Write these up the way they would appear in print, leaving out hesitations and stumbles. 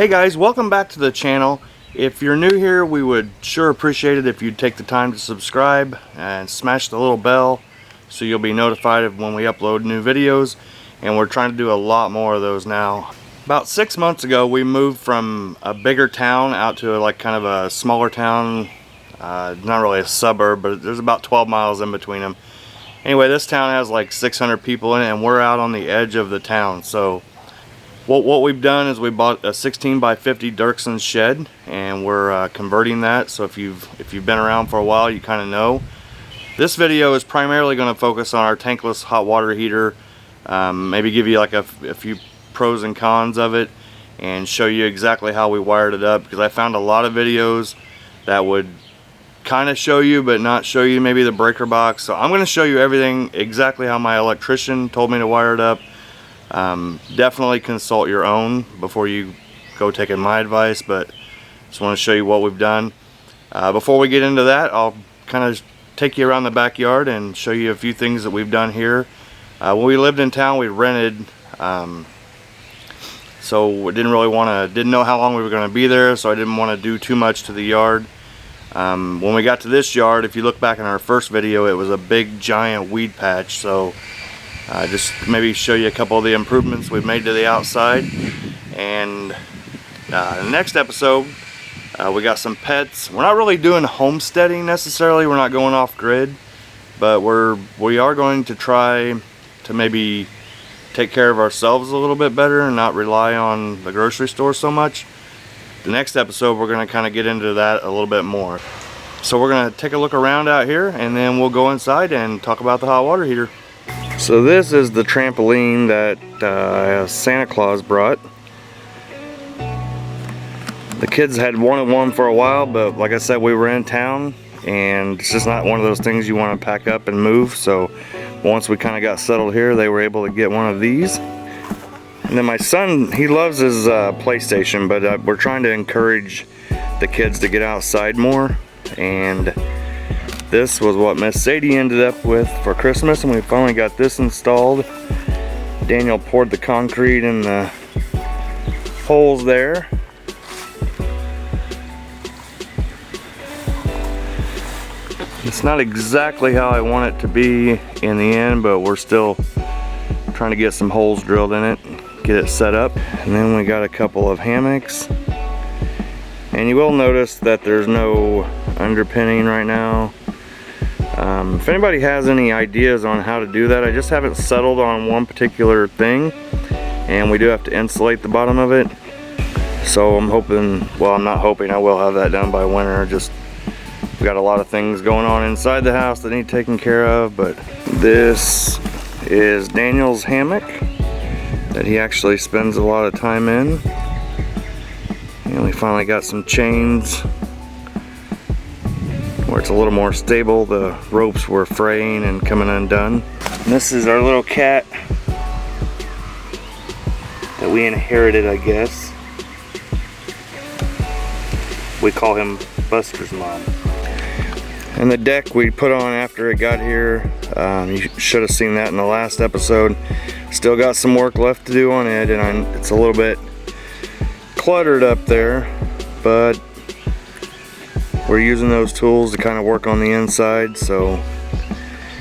Hey guys, welcome back to the channel. If you're new here, we would sure appreciate it if you'd take the time to subscribe and smash the little bell so you'll be notified of when we upload new videos, and we're trying to do a lot more of those now. About 6 months ago we moved from a bigger town out to like kind of a smaller town, not really a suburb, but there's about 12 miles in between them. Anyway, this town has like 600 people in it and we're out on the edge of the town. So what we've done is we bought a 16 by 50 Dirksen shed and we're converting that. So if you've been around for a while, you kind of know. This video is primarily going to focus on our tankless hot water heater, maybe give you like a few pros and cons of it and show you exactly how we wired it up, because I found a lot of videos that would kind of show you but not show you maybe the breaker box. So I'm going to show you everything exactly how my electrician told me to wire it up. Definitely consult your own before you go taking my advice, but just want to show you what we've done. Before we get into that, I'll kind of take you around the backyard and show you a few things that we've done here. When we lived in town, we rented, so we didn't know how long we were going to be there, so I didn't want to do too much to the yard. When we got to this yard, if you look back in our first video, it was a big giant weed patch. So just maybe show you a couple of the improvements we've made to the outside. And the next episode, we got some pets. We're not really doing homesteading necessarily, we're not going off grid, but we are going to try to maybe take care of ourselves a little bit better and not rely on the grocery store so much. The next episode we're going to kind of get into that a little bit more. So we're going to take a look around out here and then we'll go inside and talk about the hot water heater. So this is the trampoline that Santa Claus brought. The kids had wanted one for a while, but like I said, we were in town and it's just not one of those things you want to pack up and move. So once we kind of got settled here, they were able to get one of these. And then my son, he loves his PlayStation, but we're trying to encourage the kids to get outside more. And this was what Miss Sadie ended up with for Christmas, and we finally got this installed. Daniel poured the concrete in the holes there. It's not exactly how I want it to be in the end, but we're still trying to get some holes drilled in it, get it set up. And then we got a couple of hammocks. And you will notice that there's no underpinning right now. If anybody has any ideas on how to do that, I just haven't settled on one particular thing, and we do have to insulate the bottom of it. So I'm hoping, well, I'm not hoping, I will have that done by winter. Just we got a lot of things going on inside the house that need taken care of. But this is Daniel's hammock that he actually spends a lot of time in. And we finally got some chains where it's a little more stable. The ropes were fraying and coming undone. And this is our little cat that we inherited, I guess. We call him Buster's mom. And the deck we put on after it got here, you should have seen that in the last episode. Still got some work left to do on it, and it's a little bit cluttered up there, but we're using those tools to kind of work on the inside. So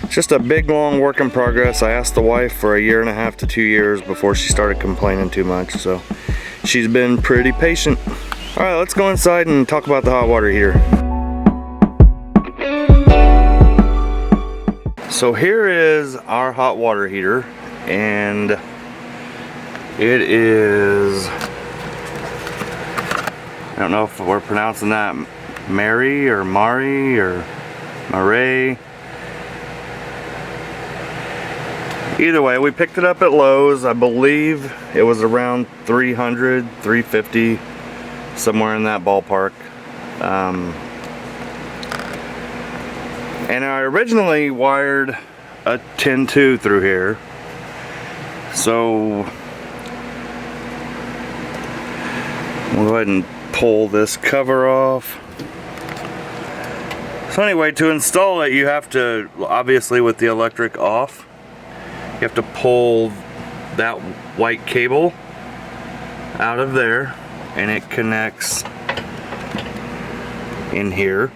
it's just a big long work in progress. I asked the wife for 1.5 to 2 years before she started complaining too much, so she's been pretty patient. All right, let's go inside and talk about the hot water heater. So here is our hot water heater, and it is, I don't know if we're pronouncing that Marey or Marey or Marey. Either way, we picked it up at Lowe's. I believe it was around $300, $350, somewhere in that ballpark. And I originally wired a 10-2 through here. So we'll go ahead and pull this cover off. So anyway, to install it, you have to, obviously with the electric off, you have to pull that white cable out of there, and it connects in here.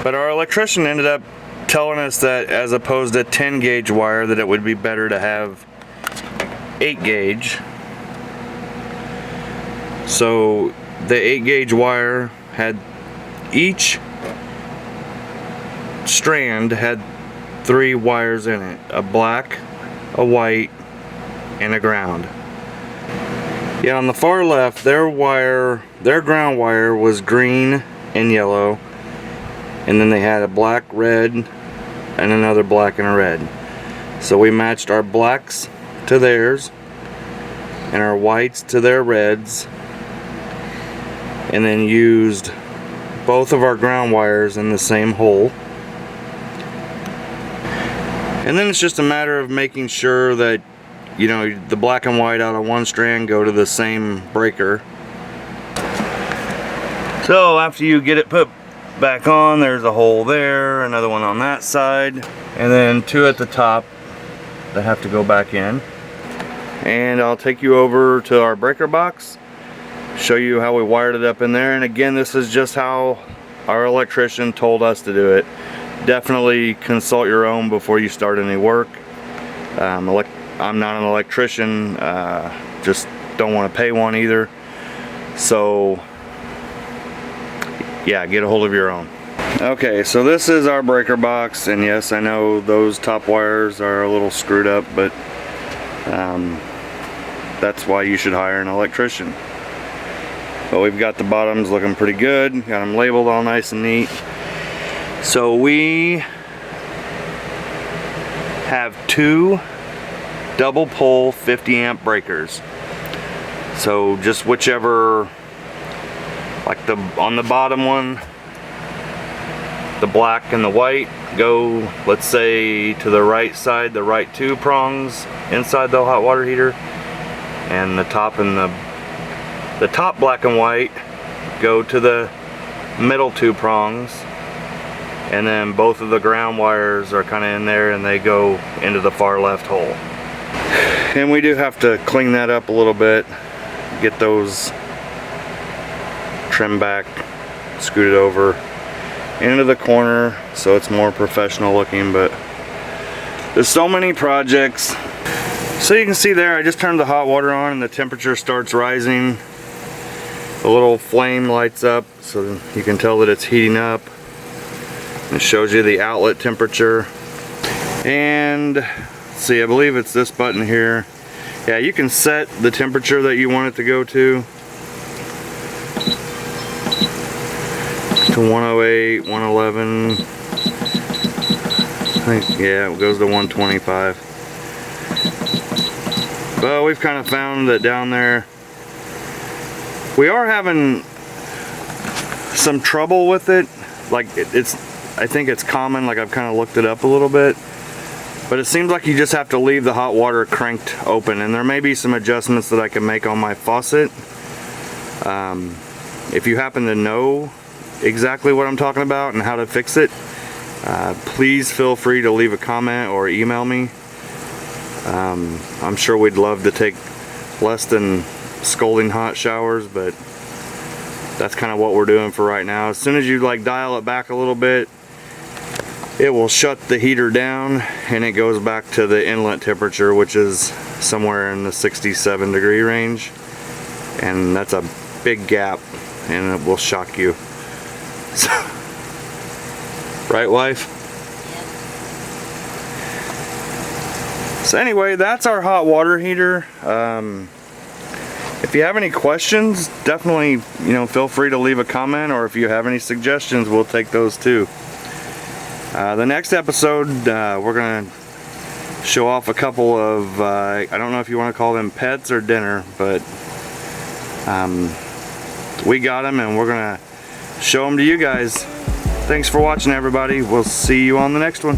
But our electrician ended up telling us that as opposed to 10 gauge wire, that it would be better to have 8 gauge. So the 8 gauge wire had, each strand had 3 wires in it: a black, a white, and a ground. Yeah, on the far left, their ground wire was green and yellow, and then they had a black, red, and another black and a red. So we matched our blacks to theirs and our whites to their reds, and then used both of our ground wires in the same hole. And then it's just a matter of making sure that, you know, the black and white out of one strand go to the same breaker. So after you get it put back on, there's a hole there, another one on that side, and then 2 at the top that have to go back in. And I'll take you over to our breaker box, show you how we wired it up in there. And again, this is just how our electrician told us to do it. Definitely consult your own before you start any work. I'm not an electrician, just don't want to pay one either. So yeah, get a hold of your own. Okay, so this is our breaker box, and yes, I know those top wires are a little screwed up, but that's why you should hire an electrician. But we've got the bottoms looking pretty good, got them labeled all nice and neat. So we have 2 double pole 50 amp breakers. So just whichever, like on the bottom one, the black and the white go, let's say, to the right side, the right 2 prongs inside the hot water heater, and the top and the top black and white go to the middle 2 prongs, and then both of the ground wires are kind of in there and they go into the far left hole. And we do have to clean that up a little bit, get those trimmed back, scooted over into the corner so it's more professional looking. But there's so many projects. So you can see there, I just turned the hot water on and the temperature starts rising. The little flame lights up so you can tell that it's heating up. It shows you the outlet temperature. And let's see, I believe it's this button here. Yeah, you can set the temperature that you want it to go to 108, 111. I think, yeah, it goes to 125. But we've kind of found that down there we are having some trouble with it. Like I think it's common, like I've kind of looked it up a little bit, but it seems like you just have to leave the hot water cranked open, and there may be some adjustments that I can make on my faucet. If you happen to know exactly what I'm talking about and how to fix it, please feel free to leave a comment or email me. I'm sure we'd love to take less than scalding hot showers, but that's kind of what we're doing for right now. As soon as you like dial it back a little bit, it will shut the heater down and it goes back to the inlet temperature, which is somewhere in the 67 degree range, and that's a big gap and it will shock you. Right, wife? So anyway, that's our hot water heater. If you have any questions, definitely, you know, feel free to leave a comment, or if you have any suggestions, we'll take those too. The next episode, we're gonna show off a couple of, I don't know if you want to call them pets or dinner, but we got them and we're gonna show them to you guys. Thanks for watching, everybody. We'll see you on the next one.